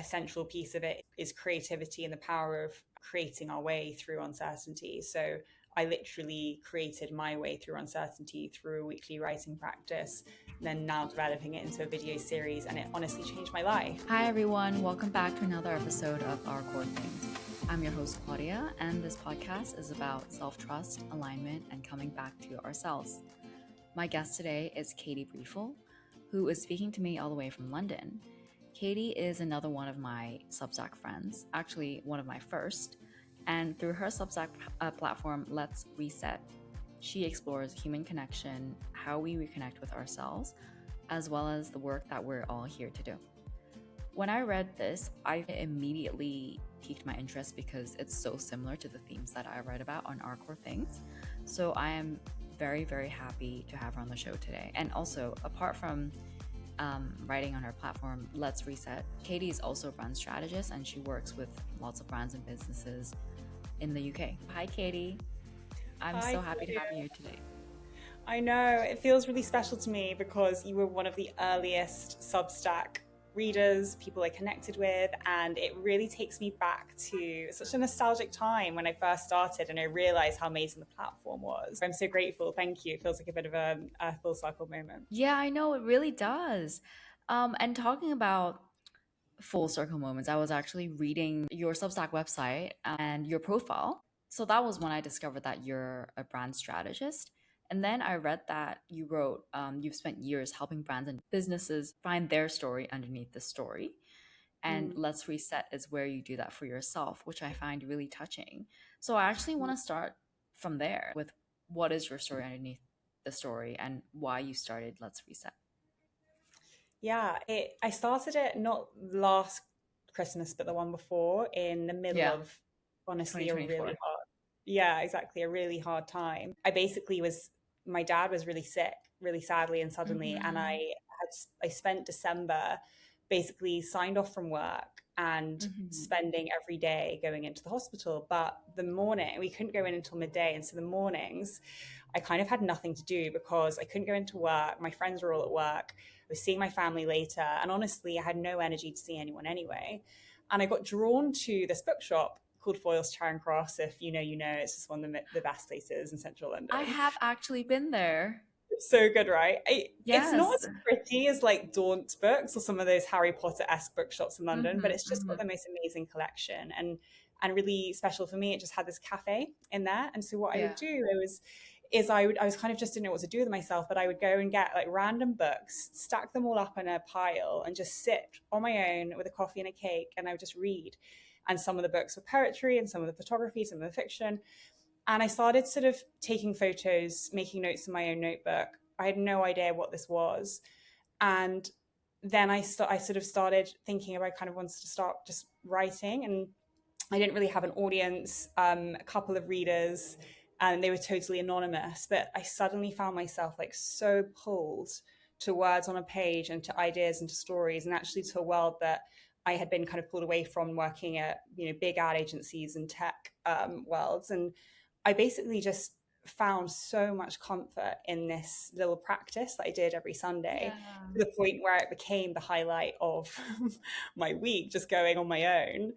central piece of it is creativity and the power of creating our way through uncertainty. So I literally created my way through uncertainty through a weekly writing practice, then now developing it into a video series, and it honestly changed my life. Hi everyone, welcome back to another episode of Our Core Things. I'm your host Claudia, and this podcast is about self-trust, alignment, and coming back to ourselves. My guest today is Katie Briefel, who is speaking to me all the way from London. Katie is another one of my Substack friends, actually one of my first, and through her Substack platform, Let's Reset, she explores human connection, how we reconnect with ourselves, as well as the work that we're all here to do. When I read this, I immediately piqued my interest because it's so similar to the themes that I read about on Our Core Things. So I am very, very happy to have her on the show today. And also, apart from writing on her platform, Let's Reset, Katie is also a brand strategist, and she works with lots of brands and businesses in the UK. Hi, Katie. I'm so happy to have you here today. I know, it feels really special to me because you were one of the earliest Substack readers, people I connected with, and it really takes me back to such a nostalgic time when I first started and I realized how amazing the platform was. I'm so grateful. Thank you. It feels like a bit of a full circle moment. Yeah, I know, it really does. And talking about full circle moments, I was actually reading your Substack website and your profile. So that was when I discovered that you're a brand strategist. And then I read that you wrote, you've spent years helping brands and businesses find their story underneath the story. And Let's Reset is where you do that for yourself, which I find really touching. So I actually want to start from there with what is your story underneath the story and why you started Let's Reset. Yeah, I started it not last Christmas, but the one before, in the middle of, honestly, a really really hard time. My dad was really sick, really sadly and suddenly, and I spent December basically signed off from work and spending every day going into the hospital. But we couldn't go in until midday, and so the mornings I kind of had nothing to do because I couldn't go into work. My friends were all at work. I was seeing my family later, and honestly, I had no energy to see anyone anyway. And I got drawn to this bookshop called Foyle's Charing Cross. If you know, it's just one of the best places in central London. I have actually been there. It's so good, right? Yes. It's not as pretty as like Daunt Books or some of those Harry Potter-esque bookshops in London, but it's just got the most amazing collection and really special for me. It just had this cafe in there, and so what I would do I was kind of just didn't know what to do with myself, but I would go and get like random books, stack them all up in a pile, and just sit on my own with a coffee and a cake, and I would just read. And some of the books were poetry, and some of the photography, some of the fiction. And I started sort of taking photos, making notes in my own notebook. I had no idea what this was. And then I sort of started thinking about kind of wanted to start just writing. And I didn't really have an audience, a couple of readers, and they were totally anonymous. But I suddenly found myself like so pulled to words on a page and to ideas and to stories, and actually to a world that I had been kind of pulled away from, working at big ad agencies and tech worlds. And I basically just found so much comfort in this little practice that I did every Sunday, to the point where it became the highlight of my week, just going on my own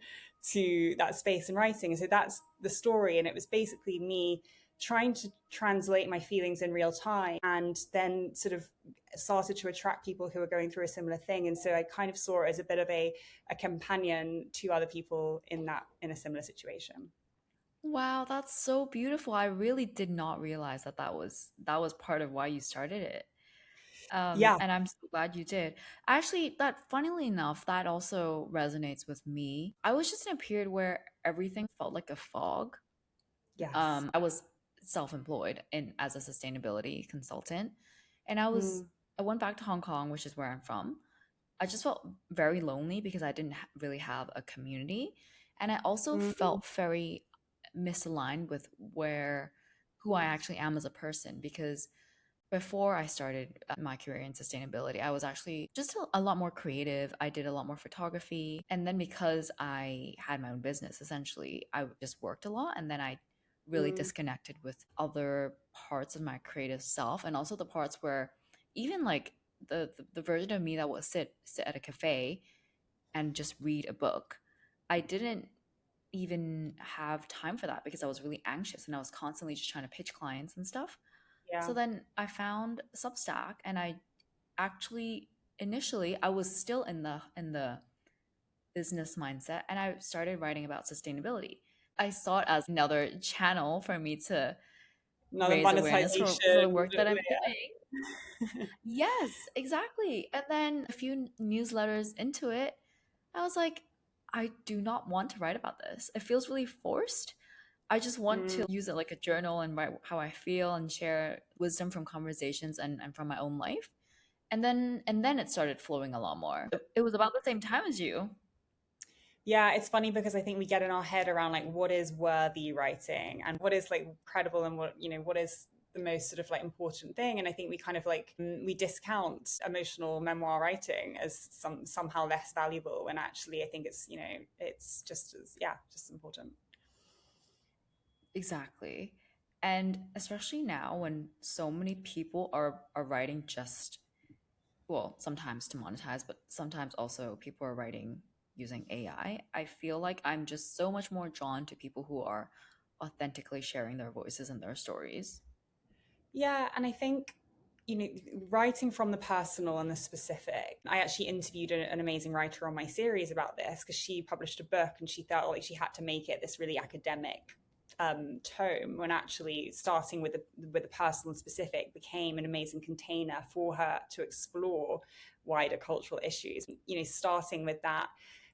to that space and writing. And so that's the story. And it was basically me trying to translate my feelings in real time, and then sort of started to attract people who were going through a similar thing. And so I kind of saw it as a bit of a companion to other people in a similar situation. Wow, that's so beautiful. I really did not realize that was part of why you started it. And I'm so glad you did. Actually, funnily enough, that also resonates with me. I was just in a period where everything felt like a fog. Yes. I was self-employed as a sustainability consultant, and I went back to Hong Kong, which is where I'm from. I just felt very lonely because I didn't really have a community, and I also felt very misaligned with who I actually am as a person, because before I started my career in sustainability, I was actually just a lot more creative. I did a lot more photography. And then because I had my own business, essentially, I just worked a lot. And then I really disconnected with other parts of my creative self, and also the parts where even like the version of me that would sit at a cafe and just read a book. I didn't even have time for that because I was really anxious and I was constantly just trying to pitch clients and stuff. Yeah. So then I found Substack, and I actually initially I was still in the business mindset, and I started writing about sustainability. I saw it as another channel for me to Another raise awareness for the monetization. work that I'm doing. Yeah. Yes, exactly. And then a few newsletters into it, I was like, I do not want to write about this. It feels really forced. I just want to Mm. use it like a journal and write how I feel and share wisdom from conversations and from my own life. And then it started flowing a lot more. It was about the same time as you. Yeah, it's funny because I think we get in our head around like what is worthy writing and what is like credible and what, what is the most sort of like important thing. And I think we kind of like we discount emotional memoir writing as somehow less valuable when actually I think it's just as just important. Exactly. And especially now when so many people are writing just, well, sometimes to monetize, but sometimes also people are writing using AI. I feel like I'm just so much more drawn to people who are authentically sharing their voices and their stories. Yeah, and I think writing from the personal and the specific. I actually interviewed an amazing writer on my series about this because she published a book and she felt like she had to make it this really academic tome when actually starting with the personal and specific became an amazing container for her to explore wider cultural issues. Starting with that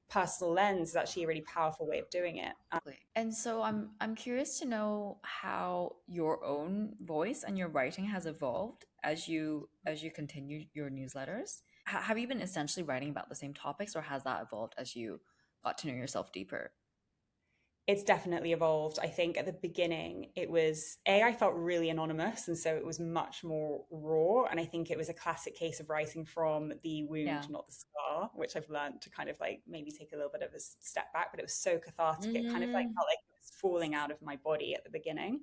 personal lens is actually a really powerful way of doing it. Exactly. And so I'm curious to know how your own voice and your writing has evolved as you continue your newsletters. Have you been essentially writing about the same topics, or has that evolved as you got to know yourself deeper? It's definitely evolved. I think at the beginning, it was I felt really anonymous. And so it was much more raw. And I think it was a classic case of writing from the wound, Yeah. not the scar, which I've learned to kind of like maybe take a little bit of a step back. But it was so cathartic. It kind of like Mm. felt like it was falling out of my body at the beginning.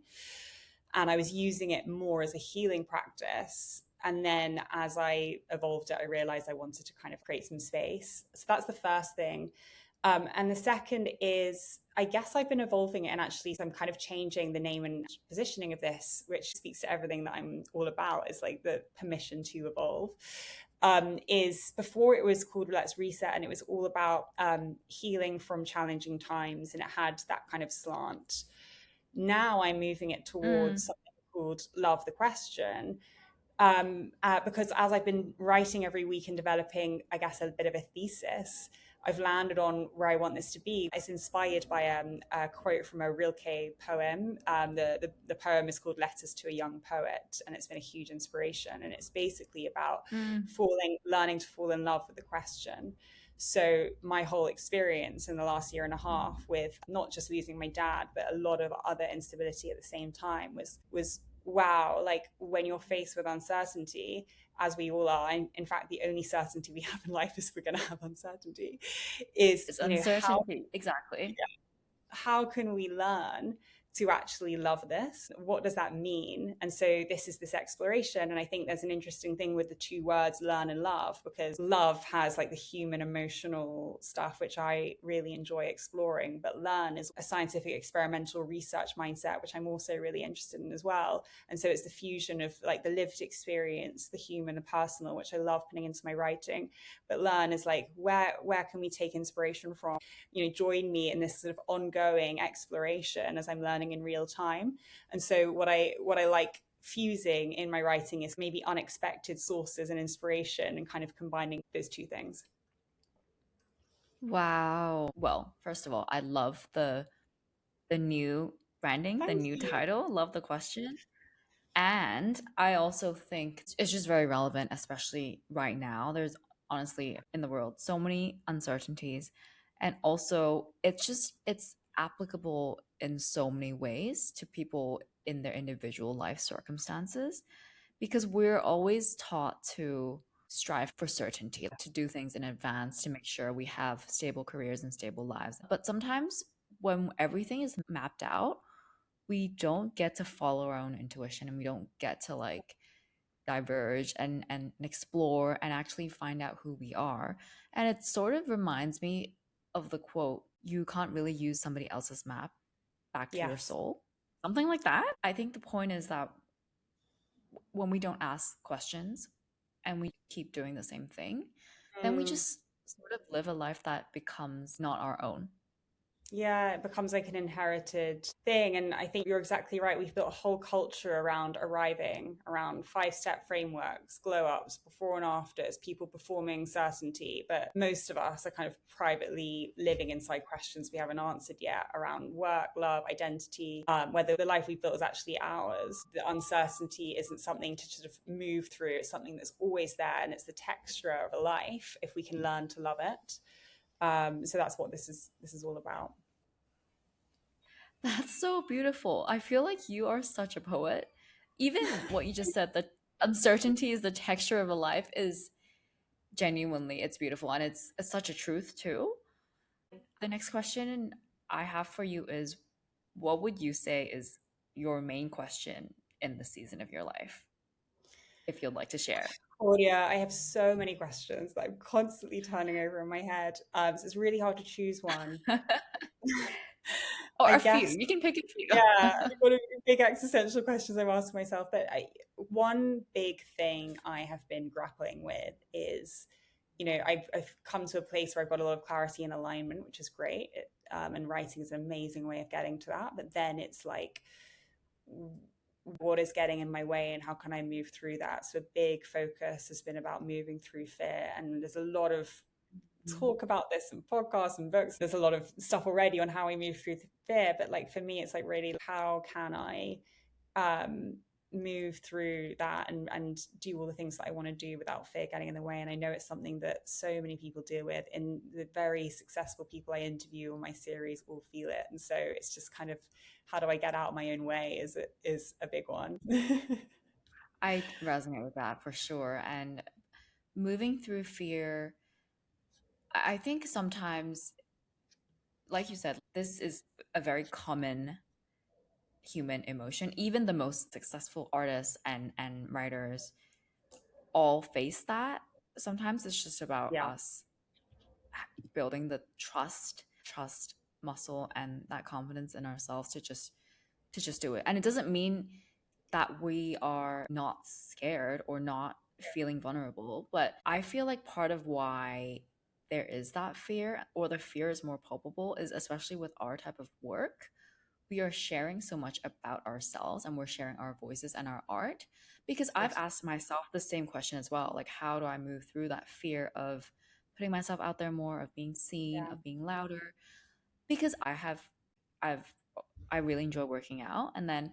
And I was using it more as a healing practice. And then as I evolved it, I realized I wanted to kind of create some space. So that's the first thing. And the second is, I guess I've been evolving it, and actually, so I'm kind of changing the name and positioning of this, which speaks to everything that I'm all about. Is like the permission to evolve. Is before it was called Let's Reset, and it was all about healing from challenging times, and it had that kind of slant. Now I'm moving it towards Mm. something called Love the Question, because as I've been writing every week and developing, I guess, a bit of a thesis, I've landed on where I want this to be. It's inspired by a quote from a Rilke poem. The poem is called Letters to a Young Poet, and it's been a huge inspiration. And it's basically about Mm. learning to fall in love with the question. So my whole experience in the last year and a half with not just losing my dad, but a lot of other instability at the same time was wow, like when you're faced with uncertainty, as we all are, and in fact, the only certainty we have in life is we're going to have uncertainty, is, It's how uncertainty. Exactly. can we learn to actually love this? What does that mean? And so this is this exploration. And I think there's an interesting thing with the two words learn and love, because love has like the human emotional stuff, which I really enjoy exploring. But learn is a scientific experimental research mindset, which I'm also really interested in as well. And so it's the fusion of like the lived experience, the human, the personal, which I love putting into my writing. But learn is like, where can we take inspiration from? Join me in this sort of ongoing exploration as I'm learning in real time. And so what I like fusing in my writing is maybe unexpected sources and inspiration, and kind of combining those two things. Wow. Well, first of all, I love the new branding, the Thank new you. title. Love the question. And I also think it's just very relevant, especially right now. There's honestly in the world so many uncertainties. And also, it's applicable in so many ways to people in their individual life circumstances, because we're always taught to strive for certainty, to do things in advance to make sure we have stable careers and stable lives. But sometimes when everything is mapped out, we don't get to follow our own intuition, and we don't get to like diverge and explore and actually find out who we are. And it sort of reminds me of the quote, you can't really use somebody else's map back to your Yes. soul. Something like that. I think the point is that when we don't ask questions and we keep doing the same thing, then we Mm. just sort of live a life that becomes not our own. Yeah, it becomes like an inherited thing. And I think you're exactly right. We've built a whole culture around arriving, around 5-step frameworks, glow ups, before and afters, people performing certainty. But most of us are kind of privately living inside questions we haven't answered yet around work, love, identity, whether the life we've built is actually ours. The uncertainty isn't something to sort of move through, it's something that's always there. And it's the texture of a life if we can learn to love it. So that's what this is all about. That's so beautiful. I feel like you are such a poet. Even what you just said, the uncertainty is the texture of a life is genuinely it's beautiful and it's such a truth too. The next question I have for you is what would you say is your main question in the season of your life, if you'd like to share? Claudia, I have so many questions that I'm constantly turning over in my head. So it's really hard to choose one. Or I a few. guess, You can pick a few. yeah, I've got a big existential questions I'm asking myself. But one big thing I have been grappling with is, I've come to a place where I've got a lot of clarity and alignment, which is great. And writing is an amazing way of getting to that. But then it's like, what is getting in my way and how can I move through that? So a big focus has been about moving through fear. And there's a lot of talk about this in podcasts and books. There's a lot of stuff already on how we move through the fear. But like for me, it's like really how can I um move through that and do all the things that I want to do without fear getting in the way. And I know it's something that so many people deal with, and the very successful people I interview on my series all feel it. And so it's just kind of how do I get out of my own way is a big one. I resonate with that for sure. And moving through fear, I think sometimes, like you said, this is a very common human emotion. Even the most successful artists and writers all face that. Sometimes it's just about Yeah. us building the trust muscle and that confidence in ourselves to just do it. And it doesn't mean that we are not scared or not feeling vulnerable, but I feel like part of why there is that fear or the fear is more palpable is especially with our type of work. We are sharing so much about ourselves and we're sharing our voices and our art, because I've Yes. asked myself the same question as well, like how do I move through that fear of putting myself out there more, of being seen, Yeah. of being louder, because I've I really enjoy working out. And then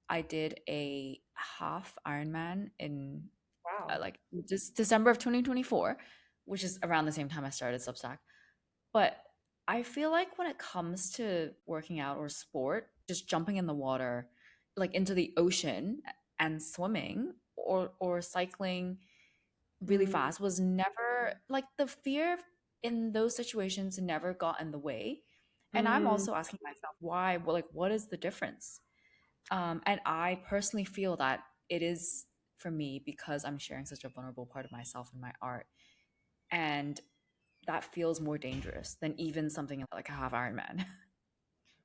I did a half Ironman in Wow. like just December of 2024, which is around the same time I started Substack. But I feel like when it comes to working out or sport, just jumping in the water, like into the ocean and swimming or cycling really Mm, fast was never like the fear in those situations never got in the way. And I'm mm. also asking myself why, well, like what is the difference? And I personally feel that it is for me because I'm sharing such a vulnerable part of myself in my art. And that feels more dangerous than even something like a half Ironman.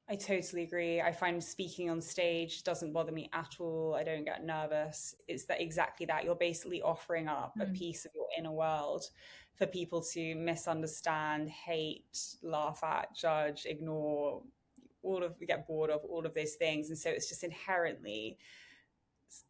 I totally agree. I find speaking on stage doesn't bother me at all. I don't get nervous. It's that exactly that. You're basically offering up a Mm. piece of your inner world for people to misunderstand, hate, laugh at, judge, ignore, get bored of all of those things. And so it's just inherently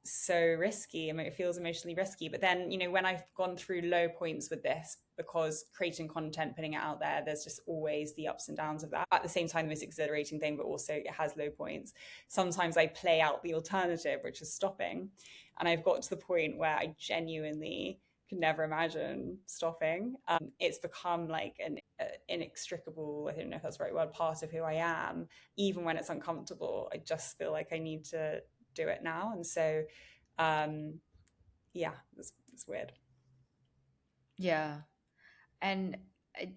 so risky. I mean, it feels emotionally risky. But then, when I've gone through low points with this, because creating content, putting it out there, there's just always the ups and downs of that. At the same time, the most exhilarating thing, but also it has low points. Sometimes I play out the alternative, which is stopping. And I've got to the point where I genuinely could never imagine stopping. It's become like an inextricable, I don't know if that's the right word, part of who I am. Even when it's uncomfortable, I just feel like I need to do it now. And so, um, yeah, it's weird. Yeah. And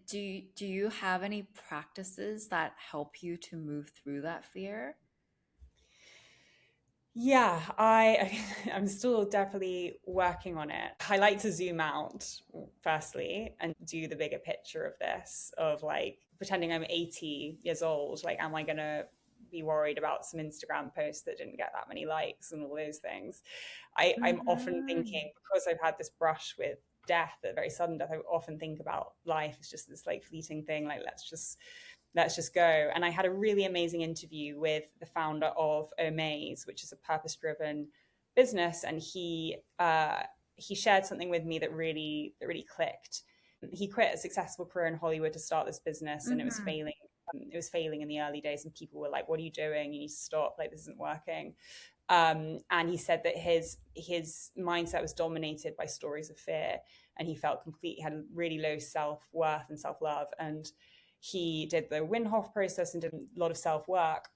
do you have any practices that help you to move through that fear? Yeah, I'm still definitely working on it. I like to zoom out firstly and do the bigger picture of this, of like pretending I'm 80 years old. Like, am I gonna be worried about some Instagram post that didn't get that many likes and all those things? I'm often Mm-hmm. thinking, because I've had this brush with death, a very sudden death, I often think about life as just this like fleeting thing, like let's just go. And I had a really amazing interview with the founder of Omaze, which is a purpose-driven business, and he shared something with me that really clicked. He quit a successful career in Hollywood to start this business, and it was Mm-hmm. failing. It was failing in the early days, and people were like, "What are you doing? You need to stop. Like, this isn't working." And he said that his mindset was dominated by stories of fear, and he felt complete. He had a really low self worth and self love, and he did the Winhoff process and did a lot of self work.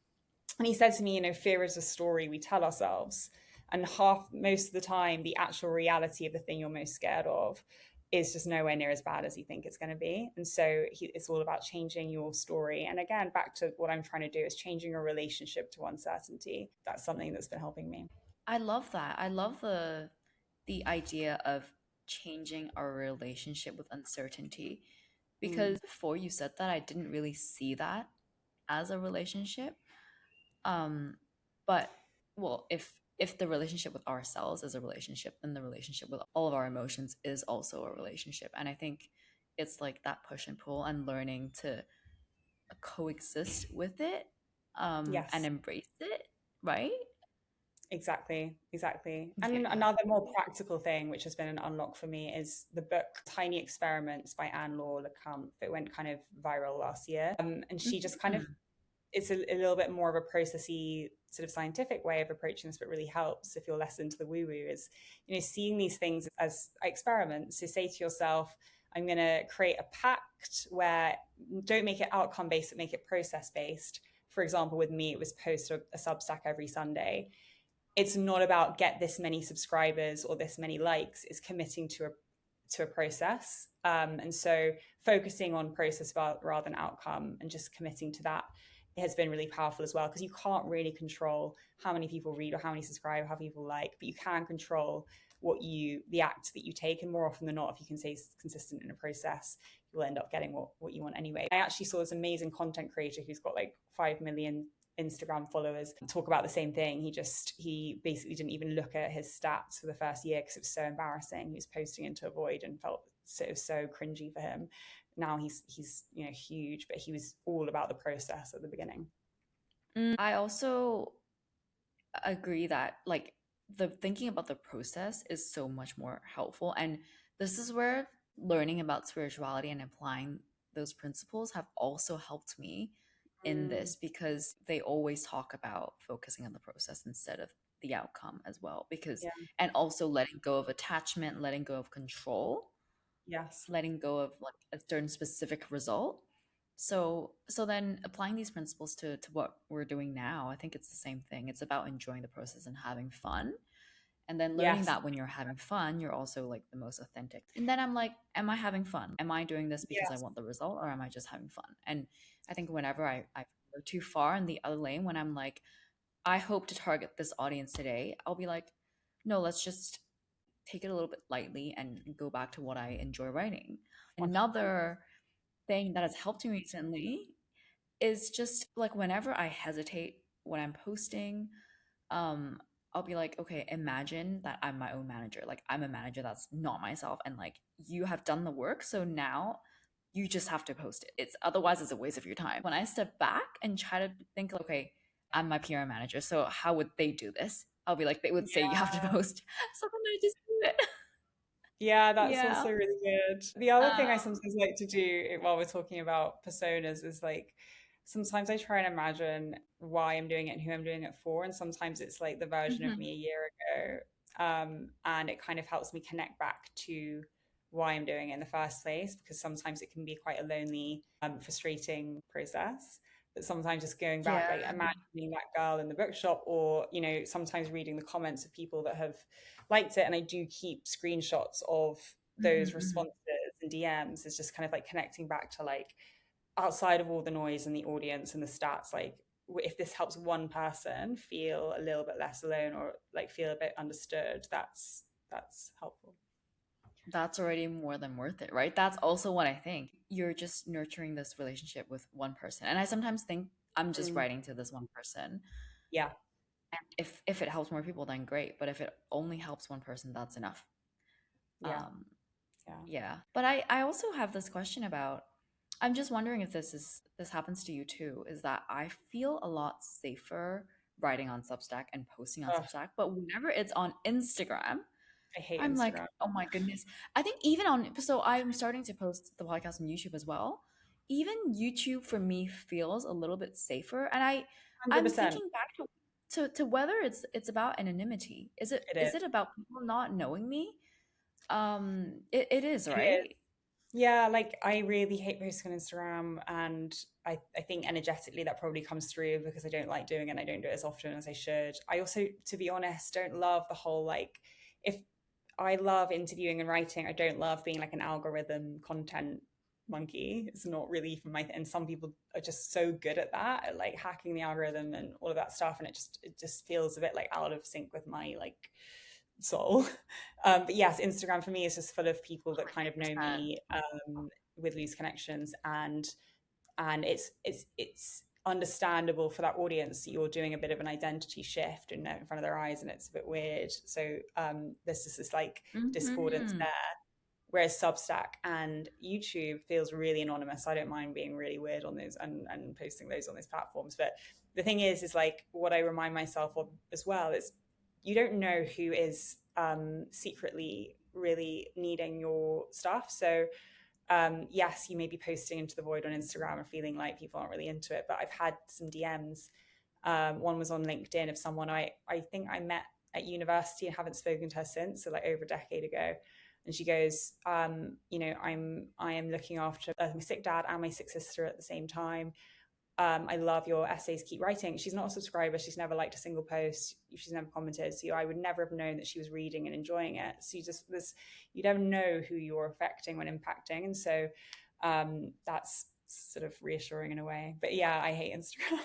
And he said to me, fear is a story we tell ourselves, and most of the time, the actual reality of the thing you're most scared of is just nowhere near as bad as you think it's going to be. And so it's all about changing your story. And again, back to what I'm trying to do is changing your relationship to uncertainty. That's something that's been helping me. I love that. I love the idea of changing our relationship with uncertainty, Mm, because before you said that, I didn't really see that as a relationship. Um, but well, if the relationship with ourselves is a relationship, then the relationship with all of our emotions is also a relationship. And I think it's like that push and pull and learning to coexist with it, and yes. embrace it, right? Exactly. And Yeah. another more practical thing, which has been an unlock for me, is the book Tiny Experiments by Anne Laure LeCompte. It went kind of viral last year. And she just kind of, Mhm. it's a little bit more of a processy, sort of scientific way of approaching this, but really helps if you're less into the woo woo, is, seeing these things as experiments. So say to yourself, I'm going to create a pact where don't make it outcome based, but make it process based. For example, with me, it was post a Substack every Sunday. It's not about get this many subscribers or this many likes. It's committing to a process, and so focusing on process rather than outcome, and just committing to that has been really powerful as well, because you can't really control how many people read or how many subscribe, how people like, but you can control the act that you take. And more often than not, if you can stay consistent in a process, you'll end up getting what you want anyway. I actually saw this amazing content creator who's got like 5 million Instagram followers talk about the same thing. He basically didn't even look at his stats for the first year because it was so embarrassing. He was posting into a void and felt so cringy for him. Now he's huge, but he was all about the process at the beginning. I also agree that like the thinking about the process is so much more helpful, and this is where learning about spirituality and applying those principles have also helped me in Mm, this, because they always talk about focusing on the process instead of the outcome as well, because yeah. and also letting go of attachment, letting go of control, Yes. letting go of like a certain specific result. So then applying these principles to what we're doing now, I think it's the same thing. It's about enjoying the process and having fun. And then learning Yes. that when you're having fun, you're also like the most authentic. And then I'm like, am I having fun? Am I doing this because I Yes. want the result, or am I just having fun? And I think whenever I go too far in the other lane, when I'm like, I hope to target this audience today, I'll be like, no, let's just take it a little bit lightly and go back to what I enjoy writing. 100%. Another thing that has helped me recently is just like whenever I hesitate when I'm posting, um, I'll be like, okay, imagine that I'm my own manager. Like I'm a manager that's not myself, and like you have done the work, so now you just have to post it. It's otherwise it's a waste of your time. When I step back and try to think, okay, I'm my PR manager, so how would they do this? I'll be like, they would say you have to Yeah. post, so then I just do it. Yeah, that's Yeah. also really good. The other thing I Um, sometimes like to do while we're talking about personas is like sometimes I try and imagine why I'm doing it and who I'm doing it for. And sometimes it's like the version of mhm. me a year ago. And it kind of helps me connect back to why I'm doing it in the first place, because sometimes it can be quite a lonely, frustrating process. But sometimes just going back, Yeah. like imagining that girl in the bookshop, or, sometimes reading the comments of people that have liked it. And I do keep screenshots of those Mhm, mhm. responses and DMs. Is just kind of like connecting back to like outside of all the noise and the audience and the stats, like if this helps one person feel a little bit less alone or like feel a bit understood, that's helpful. That's already more than worth it, right? That's also what I think. You're just nurturing this relationship with one person. And I sometimes think I'm just Mm, writing to this one person. yeah, And if it helps more people, then great. But if it only helps one person, that's enough. yeah, Um, yeah. yeah. But I also have this question about, I'm just wondering if this happens to you too, is that I feel a lot safer writing on Substack and posting on Ugh, Substack, but whenever it's on Instagram, I hate I'm like, Instagram. oh my goodness. I think even on, so I'm starting to post the podcast on YouTube as well. Even YouTube for me feels a little bit safer. And I'm 100%. thinking back to whether it's about anonymity. It Is is. it about people not knowing me? It is, It is. right? Yeah, like I really hate posting on Instagram, and I think energetically that probably comes through because I don't like doing it and I don't do it as often as I should. I also, to be honest, don't love the whole like, if I love interviewing and writing, I don't love being like an algorithm content monkey. It's not really for my and some people are just so good at that, at like hacking the algorithm and all of that stuff, and it just feels a bit like out of sync with my like soul. But yes, Instagram for me is just full of people that kind of know 100%. me, with loose connections, and it's understandable for that audience that you're doing a bit of an identity shift in front of their eyes, and it's a bit weird. So there's just this like discordance Hmm. there. Whereas Substack and YouTube feels really anonymous. I don't mind being really weird on those and posting those on those platforms. But the thing is like what I remind myself of as well is you don't know who is secretly really needing your stuff. So yes, you may be posting into the void on Instagram and feeling like people aren't really into it. But I've had some DMs. One was on LinkedIn of someone I think I met at university and haven't spoken to her since, so like over a decade ago. And she goes, I am looking after my sick dad and my sick sister at the same time. I love your essays, keep writing. She's not a subscriber. She's never liked a single post. She's never commented. So I would never have known that she was reading and enjoying it. So you don't know who you're affecting when impacting. And so that's sort of reassuring in a way. But yeah, I hate Instagram.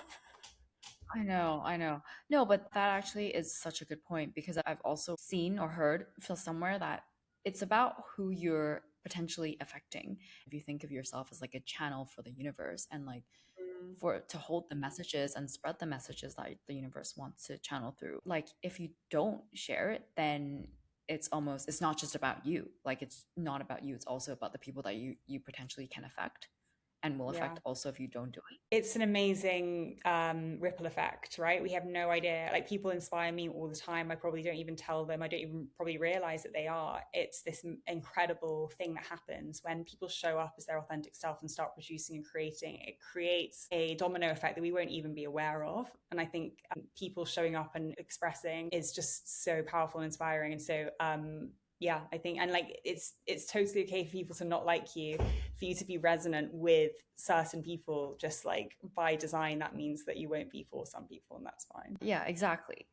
I know, I know. No, but that actually is such a good point because I've also seen or heard from somewhere that it's about who you're potentially affecting. If you think of yourself as like a channel for the universe and like for to hold the messages and spread the messages that the universe wants to channel through. Like if you don't share it, then it's not just about you. Like it's not about you. It's also about the people that you potentially can affect and will Yeah. affect also if you don't do it. It's an amazing ripple effect, right? We have no idea. Like people inspire me all the time. I probably don't even tell them. I don't even probably realize that they are. It's this incredible thing that happens when people show up as their authentic self and start producing and creating. It creates a domino effect that we won't even be aware of. And I think people showing up and expressing is just so powerful and inspiring. And so yeah, I think, and like it's totally okay for people to not like you, for you to be resonant with certain people. Just like by design, that means that you won't be for some people, and that's fine. Yeah, exactly.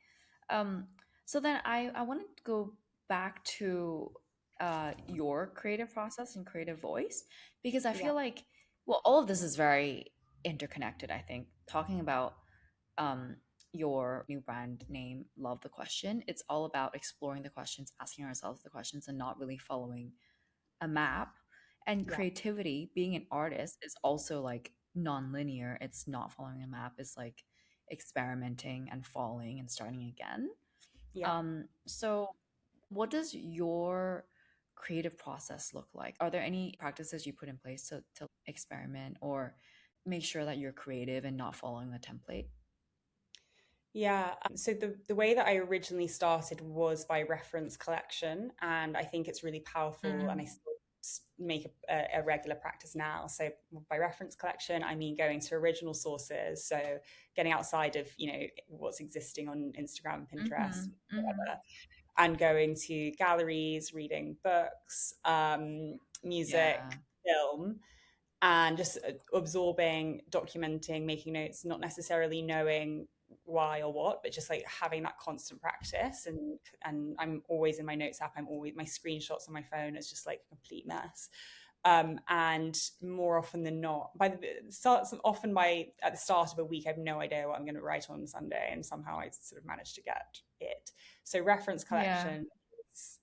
Um, so then I want to go back to your creative process and creative voice because I Yeah, feel like, well, all of this is very interconnected, I think. Talking about um, your new brand name, Love the Question, it's all about exploring the questions, asking ourselves the questions, and not really following a map. And yeah, creativity, being an artist, is also like non-linear. It's not following a map. It's like experimenting and falling and starting again. yeah. So what does your creative process look like? Are there any practices you put in place to experiment or make sure that you're creative and not following a template? Yeah. So the way that I originally started was by reference collection, and I think it's really powerful. And I Mm, still make a regular practice now. So by reference collection, I mean going to original sources. So getting outside of what's existing on Instagram, Pinterest, mm-hmm, mm-hmm. whatever, and going to galleries, reading books, music, Yeah. film, and just absorbing, documenting, making notes, not necessarily knowing why or what, but just like having that constant practice. And I'm always in my notes app. I'm always my screenshots on my phone. It's just like a complete mess. And more often than not, at the start of a week, I have no idea what I'm going to write on Sunday, and somehow I sort of managed to get it. So reference Yeah. collection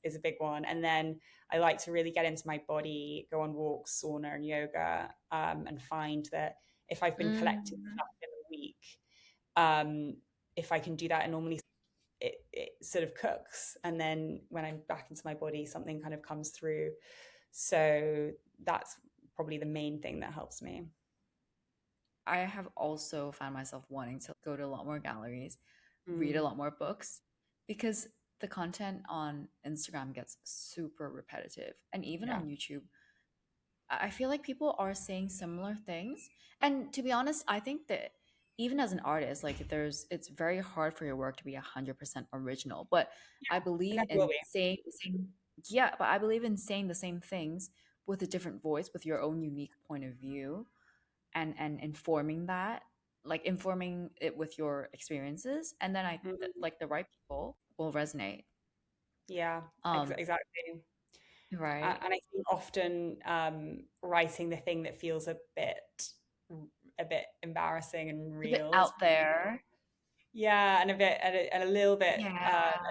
is a big one, and then I like to really get into my body, go on walks, sauna, and yoga, and find that if I've been collecting Mm. stuff in a week, um, if I can do that, and normally it sort of cooks, and then when I'm back into my body, something kind of comes through. So that's probably the main thing that helps me. I have also found myself wanting to go to a lot more galleries, read a Mm, lot more books, because the content on Instagram gets super repetitive. And even yeah. on YouTube, I feel like people are saying similar things. And to be honest, I think that even as an artist, like it's very hard for your work to be 100% original. But I It believe never will in be. yeah, but I believe in saying the same things with a different voice, with your own unique point of view, and informing that, like informing it with your experiences. And then Mm, like the right people will resonate. yeah, Um, exactly. right. And I think often writing the thing that feels a bit embarrassing and A bit real is out there. yeah, and Yeah. a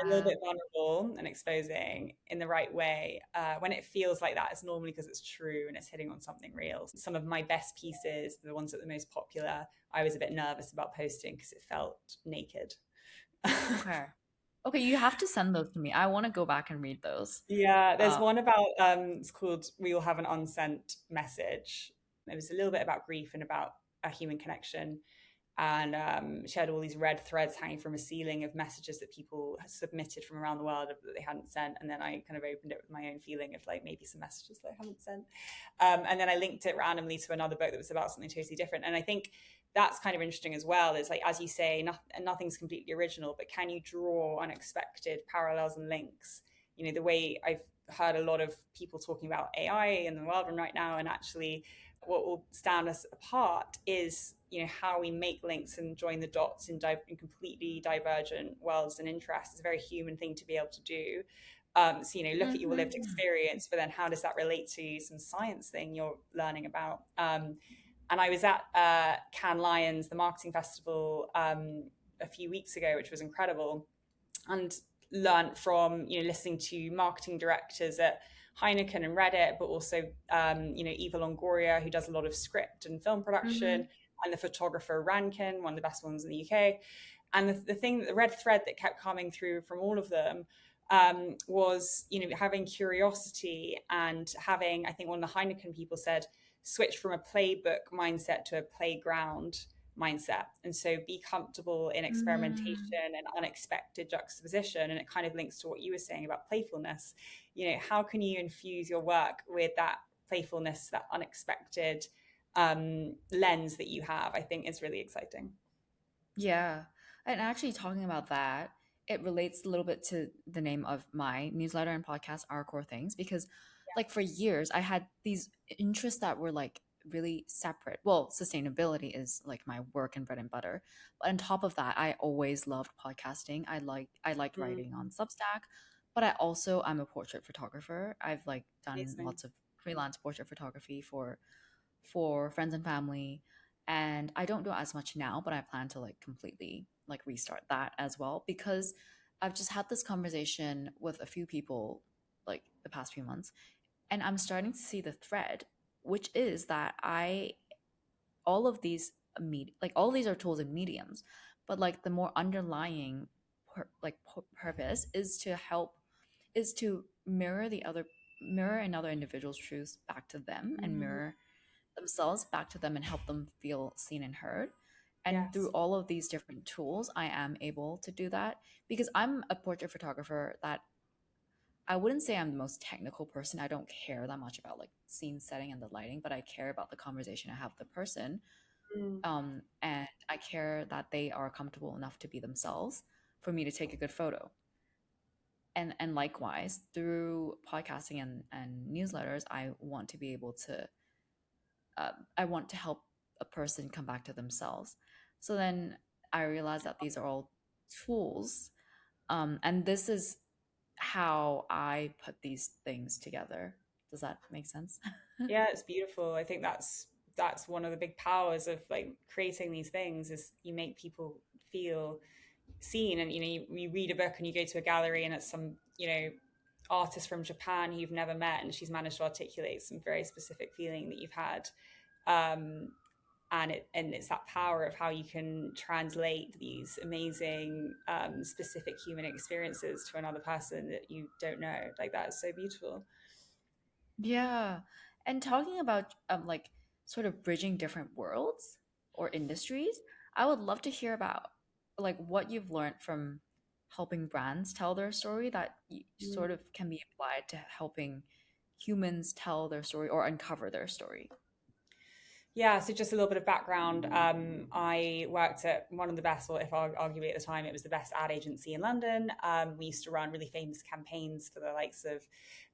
little bit vulnerable and exposing in the right way. When it feels like that, it's normally because it's true and it's hitting on something real. Some of my best pieces, the ones that are the most popular, I was a bit nervous about posting because it felt naked. Okay. Okay, you have to send those to me. I want to go back and read those. Yeah, there's Um, one about it's called "We All Have an Unsent Message." It was a little bit about grief and about a human connection, and she had all these red threads hanging from a ceiling of messages that people had submitted from around the world that they hadn't sent. And then I kind of opened it with my own feeling of like maybe some messages that I haven't sent. And then I linked it randomly to another book that was about something totally different. And I think that's kind of interesting as well. Is like, as you say, nothing's completely original, but can you draw unexpected parallels and links? You know, the way I've heard a lot of people talking about AI in the world right now, and actually what will stand us apart is how we make links and join the dots in completely divergent worlds and interests. It's a very human thing to be able to do. So look at your lived mhm. experience, but then how does that relate to some science thing you're learning about? And I was at Cannes Lions, the marketing festival, a few weeks ago, which was incredible, and learned from listening to marketing directors at Heineken and Reddit, but also Eva Longoria, who does a lot of script and film production, Mhm. and the photographer Rankin, one of the best ones in the UK. And the red thread that kept coming through from all of them was having curiosity and having, I think one of the Heineken people said, switch from a playbook mindset to a playground mindset. And so be comfortable in Mm. experimentation and unexpected juxtaposition. And it kind of links to what you were saying about playfulness. How can you infuse your work with that playfulness, that unexpected lens that you have? I think is really exciting. Yeah. And actually, talking about that, it relates a little bit to the name of my newsletter and podcast, Our Core Things, because like for years, I had these interests that were like really separate. Well, sustainability is like my work and bread and butter. But on top of that, I always loved podcasting. I liked Mm, writing on Substack, but I'm a portrait photographer. I've like done amazing. lots of freelance portrait photography for friends and family, and I don't do as much now, but I plan to like completely like restart that as well, because I've just had this conversation with a few people like the past few months, and I'm starting to see the thread, which is that I all of these all of these are tools and mediums, but like the more underlying purpose is to help, is to mirror another individual's truths back to them, and Mm, mirror themselves back to them, and help them feel seen and heard. And through yes. all of these different tools, I am able to do that, because I'm a portrait photographer that I wouldn't say I'm the most technical person. I don't care that much about like scene setting and the lighting, but I care about the conversation I have with the person. Mm, And I care that they are comfortable enough to be themselves for me to take a good photo. And likewise, through podcasting and newsletters, I want to help a person come back to themselves. So then I realized that these are all tools. And this is how I put these things together. Does that make sense? Yeah, it's beautiful. I think that's one of the big powers of like creating these things is you make people feel seen. And you read a book and you go to a gallery and it's some artist from Japan who you've never met, and she's managed to articulate some very specific feeling that you've had. um, and it's that power of how you can translate these amazing specific human experiences to another person that you don't know. Like, that is so beautiful. Yeah. And talking about like sort of bridging different worlds or industries, I would love to hear about like what you've learned from helping brands tell their story that sort of can be applied to helping humans tell their story or uncover their story. Yeah, so just a little bit of background. I worked at one of the best, or if arguably at the time, it was the best ad agency in London. We used to run really famous campaigns for the likes of,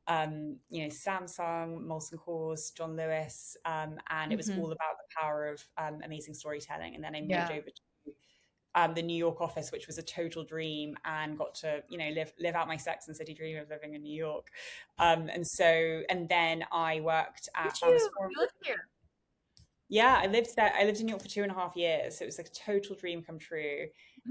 Samsung, Molson Coors, John Lewis, and it was Hmm. all about the power of amazing storytelling. And then I moved Yeah. over to the New York office, which was a total dream, and got to live out my Sex and City dream of living in New York. And then I worked Did at Founders you? Forum. You live here. Yeah, I lived there. I lived in New York for 2.5 years. So it was like a total dream come true.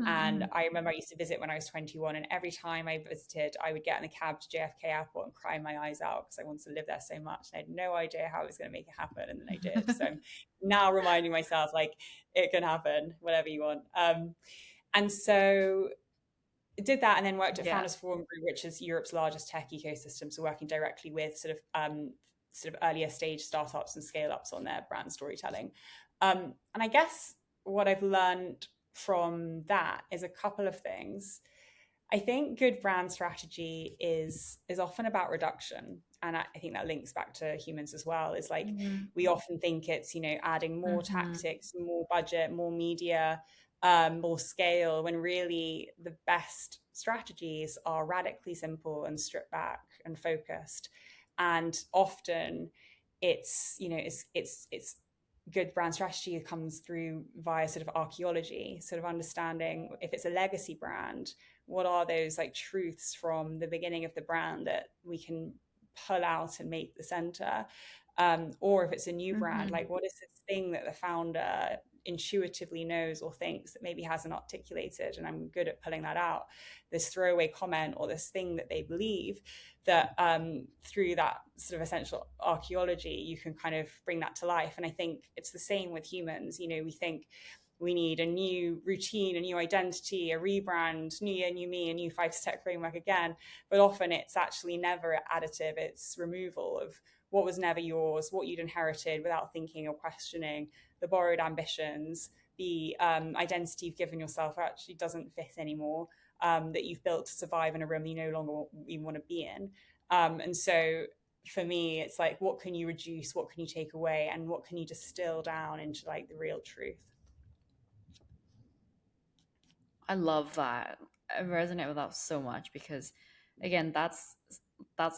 And Mm-hmm. I remember I used to visit when I was 21. And every time I visited, I would get in the cab to JFK Airport and cry my eyes out because I wanted to live there so much. And I had no idea how I was going to make it happen. And then I did. So I'm now reminding myself, like, it can happen, whatever you want. And so did that, and then worked at Yeah. Founders Forum Group, which is Europe's largest tech ecosystem. So working directly with sort of earlier stage startups and scale ups on their brand storytelling. And I guess what I've learned from that is a couple of things. I think good brand strategy is often about reduction, and I think that links back to humans as well. Is like Mm-hmm. we often think it's adding more Mm-hmm. tactics, more budget, more media, more scale, when really the best strategies are radically simple and stripped back and focused. And often it's good brand strategy comes through via sort of archaeology, sort of understanding if it's a legacy brand, what are those like truths from the beginning of the brand that we can pull out and make the center. Or if it's a new brand, Mm-hmm. like what is this thing that the founder intuitively knows or thinks that maybe hasn't articulated, and I'm good at pulling that out, this throwaway comment or this thing that they believe, that through that sort of essential archaeology you can kind of bring that to life. And I think it's the same with humans. We think we need a new routine, a new identity, a rebrand, new year, new me, a new 5 step framework again. But often it's actually never additive. It's removal of what was never yours, what you'd inherited without thinking or questioning, the borrowed ambitions, the identity you've given yourself actually doesn't fit anymore, that you've built to survive in a room you no longer even want to be in. And so for me, it's like, what can you reduce? What can you take away? And what can you distill down into like the real truth? I love that. I resonate with that so much because again, that's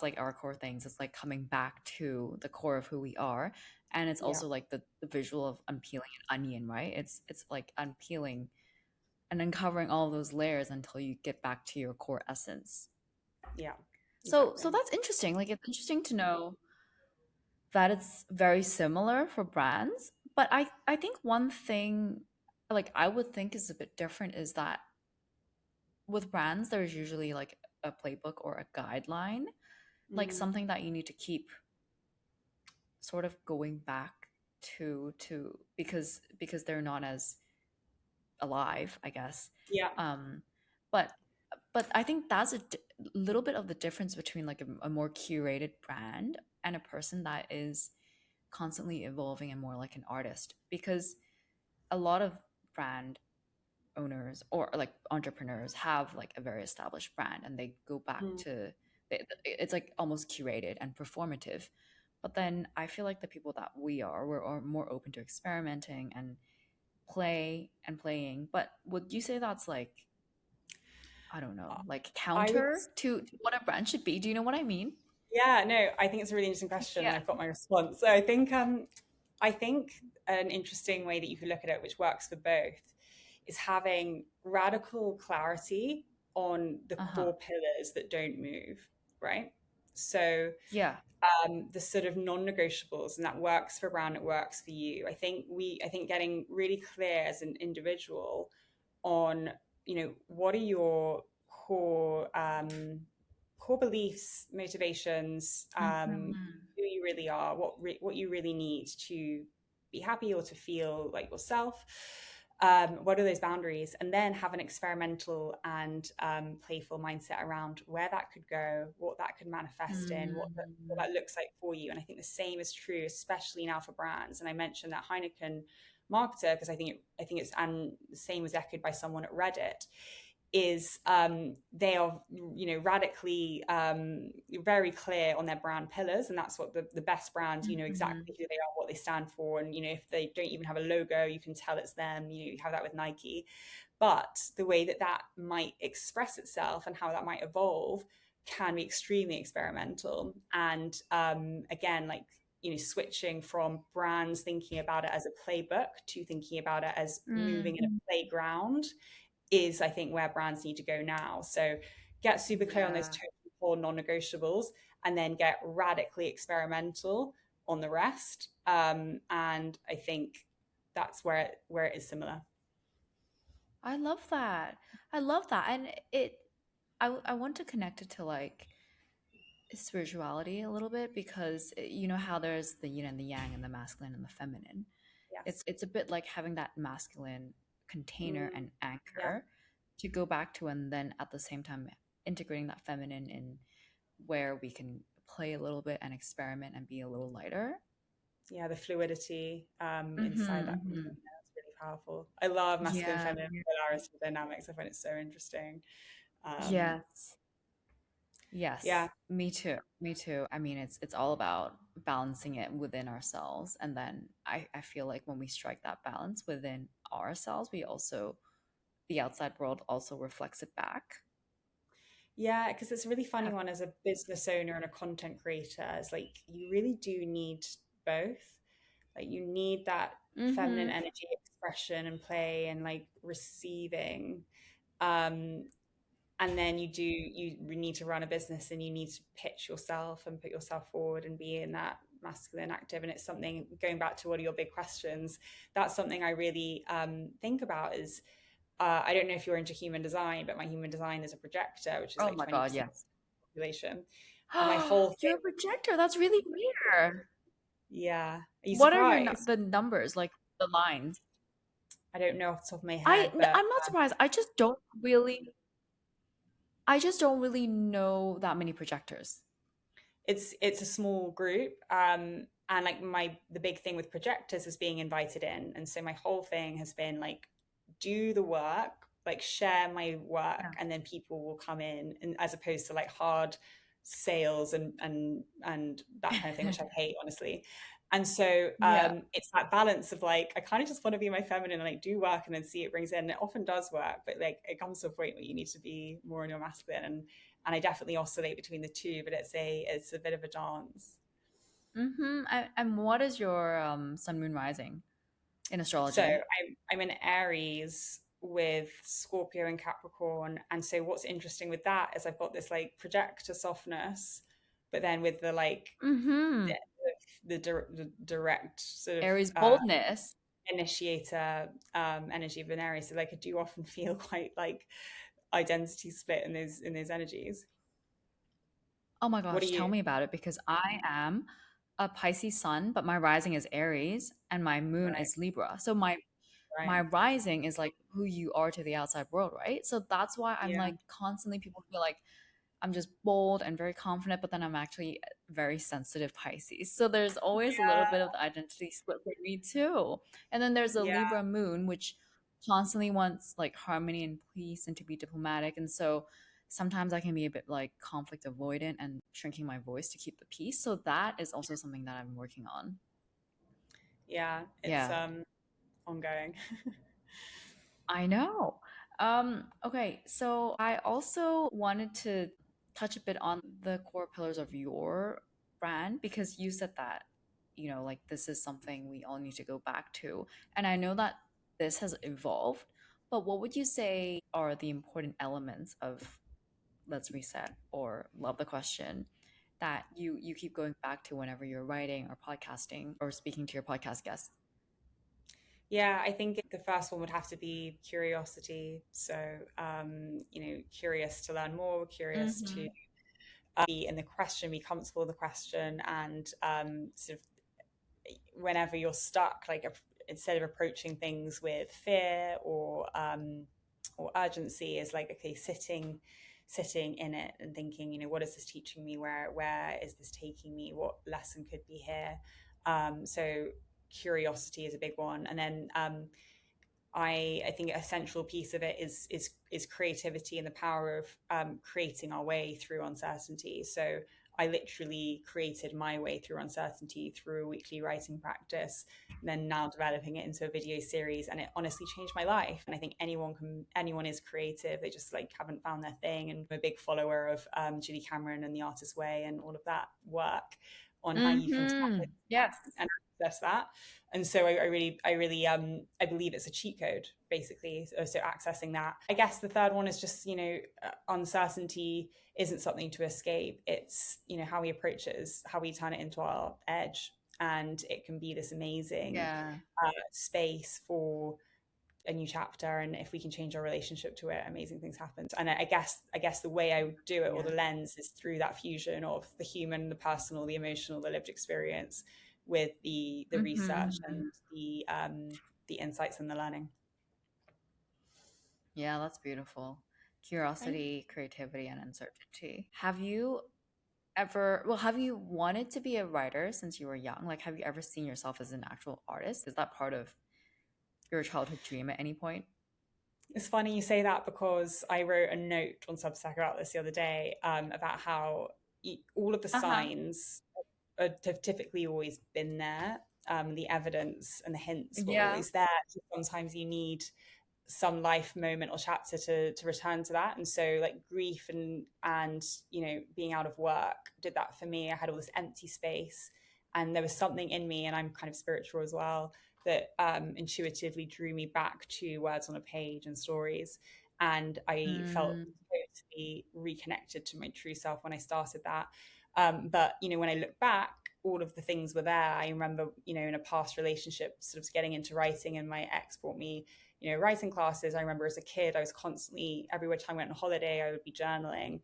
like our core things. It's like coming back to the core of who we are. And it's Yeah. also like the visual of unpeeling an onion, right? It's like unpeeling and uncovering all those layers until you get back to your core essence. Yeah, So exactly. that's interesting. Like it's interesting to know that it's very similar for brands. But I think one thing like I would think is a bit different is that with brands, there's usually like a playbook or a guideline, like Mm, something that you need to keep sort of going back to because they're not as alive, I guess. yeah. Um, but I think that's little bit of the difference between like a more curated brand and a person that is constantly evolving and more like an artist because a lot of brand owners or like entrepreneurs have like a very established brand and they go back Mm, to it's like almost curated and performative, but then I feel like the people that we're more open to experimenting and playing. But would you say that's like, I don't know, like I would, counter to what a brand should be? Do you know what I mean? yeah, no, I think it's a really interesting question, and Yeah. I've got my response. So I think an interesting way that you could look at it, which works for both, is having radical clarity on the Uh-huh. core pillars that don't move, right? So Yeah. the sort of non-negotiables, and that works for a brand, it works for you. I think getting really clear as an individual on, what are your core beliefs, motivations, Mhm. who you really are, what you really need to be happy or to feel like yourself. What are those boundaries? And then have an experimental and playful mindset around where that could go, what that could manifest in, what Mm. that looks like for you. And I think the same is true, especially now for brands. And I mentioned that Heineken marketer because I think it's, and the same was echoed by someone at Reddit, is they are, radically very clear on their brand pillars, and that's what the best brands, Mhm. exactly who they are, what they stand for, and if they don't even have a logo, you can tell it's them. You have that with Nike, but the way that that might express itself and how that might evolve can be extremely experimental. And again, like, switching from brands thinking about it as a playbook to thinking about it as moving in a Mm. playground is, I think, where brands need to go now. So get super clear on those Yeah. total core non-negotiables, and then get radically experimental on the rest. And I think that's where it is similar. I love that. I love that. And I want to connect it to like spirituality a little bit because you know how there's the yin and the yang and the masculine and the feminine. Yes. It's a bit like having that masculine container Mm, and yeah. anchor to go back to, and then at the same time integrating that feminine in where we can play a little bit and experiment and be a little lighter. Yeah, the fluidity inside that Mm-hmm. container is really powerful. I love masculine, Yeah. feminine, polarity dynamics. I find it so interesting. Um, Yes. Yes, yeah, me too. Me too. I mean, it's all about balancing it within ourselves. And then I feel like when we strike that balance within ourselves, we also, the outside world also reflects it back. yeah, because it's a really funny Have- one as a business owner and a content creator. It's like you really do need both. Like you need that feminine Mm-hmm. energy, expression and play, and like receiving. Um, and then you need to run a business, and you need to pitch yourself and put yourself forward and be in that masculine active. And it's something, going back to what are your big questions, that's something I really think about is, I don't know if you're into human design, but my human design is a projector, which is Oh like my God, 20% yes. population. And my whole thing, You're a projector. That's really rare. yeah, are you What are surprised? the numbers, like the lines? I don't know off the top of my head, but I'm not surprised. I just don't really know that many projectors. it's a small group, and like the big thing with projectors is being invited in, and so my whole thing has been like, do the work, like share my work, Yeah. and then people will come in, and as opposed to like hard sales and that kind of thing, which I hate, honestly. And so Yeah. it's that balance of like, I kind of just want to be my feminine and like do work and then see it brings in, and it often does work, but like it comes to a point where you need to be more in your masculine, and I definitely oscillate between the two, but it's a bit of a dance. Mm-hmm. And what is your sun moon rising in So astrology? I'm in Aries with Scorpio and Capricorn, and so what's interesting with that is I've got this like projector softness, but then with the like Mm-hmm. the, the direct sort of Aries boldness. initiator energy of an Aries. So like I do often feel quite like identity split in those energies. Oh my What are gosh, tell you? me about it because I am a Pisces sun, but my rising is Aries and my moon Right, is Libra. So my right. rising is like who you are to the outside world, right? So that's why I'm Yeah, like constantly people feel like I'm just bold and very confident, but then I'm actually very sensitive Pisces. So there's always a little yeah, bit of the identity split for me too. And then there's a yeah. Libra moon, which constantly wants like harmony and peace and to be diplomatic. And so sometimes I can be a bit like conflict avoidant and shrinking my voice to keep the peace. So that is also something that I'm working on. Yeah, it's Yeah. ongoing. I know. Okay, so I also wanted to touch a bit on the core pillars of your brand because you said that, you know, like this is something we all need to go back to. And I know that this has evolved, but what would you say are the important elements of let's reset or love the question? that you keep going back to whenever you're writing or podcasting or speaking to your podcast guests? Yeah, I think the first one would have to be curiosity. So, curious to learn more, curious to be in the question, be comfortable with the question, and sort of whenever you're stuck, like instead of approaching things with fear or urgency, is like, okay, sitting in it and thinking, what is this teaching me? Where is this taking me? What lesson could be here? So curiosity is a big one, and then I think a central piece of it is creativity and the power of creating our way through uncertainty. So I literally created my way through uncertainty through a weekly writing practice, and then now developing it into a video series, and it honestly changed my life. And I think anyone is creative; they just like haven't found their thing. And I'm a big follower of Julie Cameron and The Artist's Way and all of that work on how you can tap into Yes. and access that. And so I believe it's a cheat code, basically. So accessing that. I guess the third one is just, uncertainty isn't something to escape. It's, how we approach it is how we turn it into our edge. And it can be this amazing space for a new chapter. And if we can change our relationship to it, amazing things happen. And I guess the way I would do it, or the lens, is through that fusion of the human, the personal, the emotional, the lived experience, with the research and the insights and the learning. Yeah, that's beautiful. Curiosity, creativity, and uncertainty. Have you wanted to be a writer since you were young? Like, have you ever seen yourself as an actual artist? Is that part of your childhood dream at any point? It's funny you say that, because I wrote a note on Substack about this the other day, about how all of the signs have typically always been there. The evidence and the hints were always there. So sometimes you need some life moment or chapter to return to that. And so like grief and being out of work did that for me. I had all this empty space, and there was something in me, and I'm kind of spiritual as well, that intuitively drew me back to words on a page and stories. And I felt totally reconnected to my true self when I started that. But when I look back, all of the things were there. I remember, in a past relationship, sort of getting into writing, and my ex brought me, writing classes. I remember as a kid, I was constantly, every time I went on holiday, I would be journaling,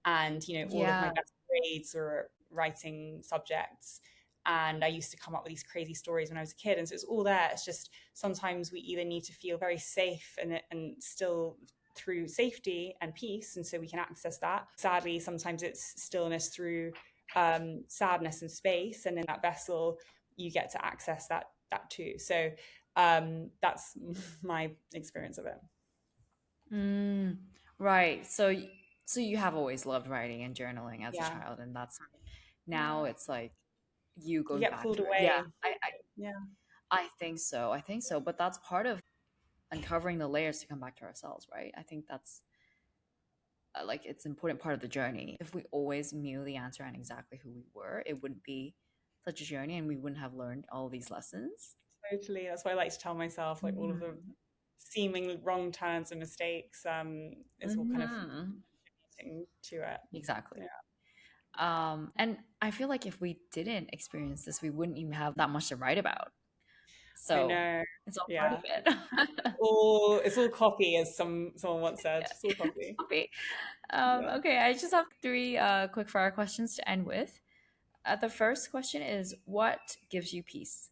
and all of my best grades were writing subjects. And I used to come up with these crazy stories when I was a kid. And so it's all there. It's just sometimes we either need to feel very safe and still through safety and peace. And so we can access that. Sadly, sometimes it's stillness through sadness and space. And in that vessel, you get to access that too. So that's my experience of it. Right. So you have always loved writing and journaling as a child, and that's now it's like you going get back pulled to away. Yeah, I think so. But that's part of uncovering the layers to come back to ourselves, right? I think that's like it's an important part of the journey. If we always knew the answer and exactly who we were, it wouldn't be such a journey, and we wouldn't have learned all these lessons. Totally. That's why I like to tell myself, like, all of the seeming wrong turns and mistakes is all kind of contributing to it. Exactly. And I feel like if we didn't experience this, we wouldn't even have that much to write about. So I know. it's all part of it. It's all copy, as someone once said. It's all copy. Okay, I just have 3 quick fire questions to end with. The first question is, what gives you peace?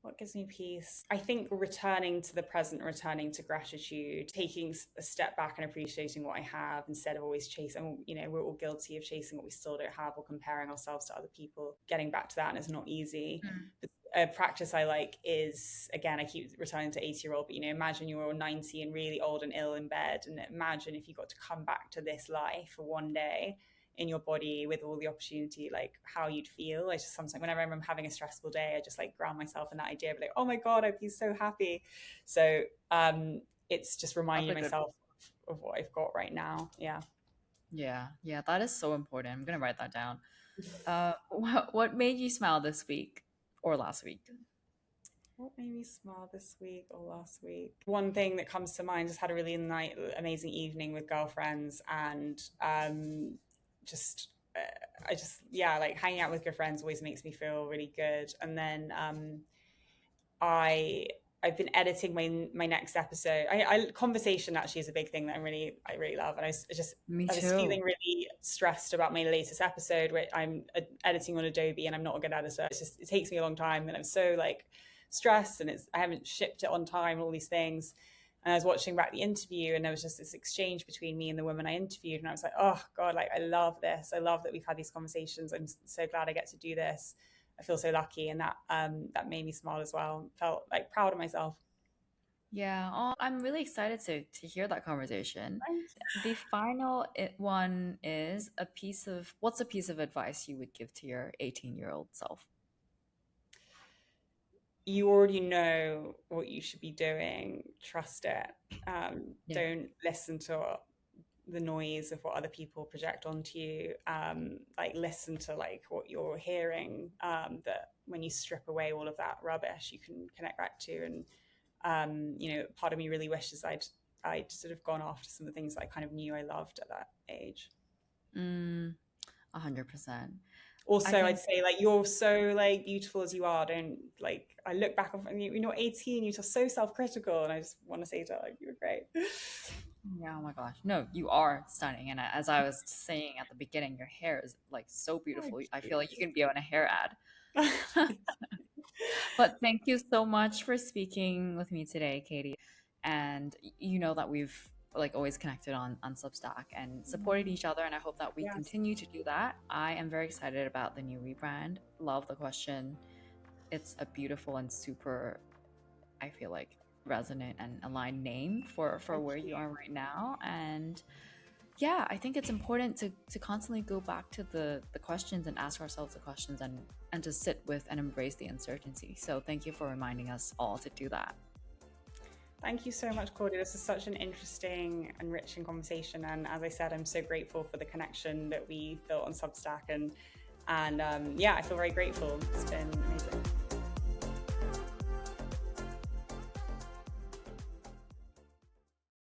What gives me peace? I think returning to the present, returning to gratitude, taking a step back and appreciating what I have instead of always chasing. We're all guilty of chasing what we still don't have, or comparing ourselves to other people. Getting back to that, and it's not easy. But a practice I like is, again, I keep returning to 80-year-old, but imagine you're 90 and really old and ill in bed, and imagine if you got to come back to this life for one day in your body with all the opportunity, like how you'd feel. I just sometimes, whenever I'm having a stressful day, I just like ground myself in that idea of like, oh my God, I'd be so happy. So it's just reminding myself of what I've got right now. Yeah, that is so important. I'm gonna write that down. What made you smile this week or last week? What made me smile this week or last week? One thing that comes to mind, just had a really amazing evening with girlfriends, and yeah, like hanging out with good friends always makes me feel really good. And then I've been editing my next episode. Conversation actually is a big thing that I really love, and Me I was too. feeling really stressed about my latest episode, where I'm editing on Adobe, and I'm not a good editor. It takes me a long time, and I'm so like stressed, and I haven't shipped it on time, and all these things. And I was watching back the interview, and there was just this exchange between me and the woman I interviewed, and I was like, oh God, like I love this. I love that we've had these conversations. I'm so glad I get to do this. I feel so lucky, and that made me smile as well. Felt like proud of myself. Yeah, oh, I'm really excited to hear that conversation. Thanks. The final one is what's a piece of advice you would give to your 18-year-old self? You already know what you should be doing. Trust it. Yeah. Don't listen to the noise of what other people project onto you. Like listen to like what you're hearing. That when you strip away all of that rubbish, you can connect back to. And part of me really wishes I'd sort of gone after some of the things that I kind of knew I loved at that age. 100%. I Also, I'd think, say like you're so like beautiful as you are. Don't like I look back on you. You're 18. You're so self-critical, and I just want to say to her, like you're great. yeah, oh my gosh. No, you are stunning. And as I was saying at the beginning, your hair is like so beautiful. I feel like you can be on a hair ad. But thank you so much for speaking with me today, Katie. And you know that we've like always connected on Substack and supported each other, and I hope that we Yes. continue to do that. I am very excited about the new rebrand. Love the question. It's a beautiful and super, I feel like, resonant and aligned name for Thank where you you. are right now. And yeah, I think it's important to constantly go back to the questions and ask ourselves the questions and to sit with and embrace the uncertainty. So thank you for reminding us all to do that. Thank you so much, Claudia. This is such an interesting, enriching conversation. And as I said, I'm so grateful for the connection that we built on Substack. And yeah, I feel very grateful. It's been amazing.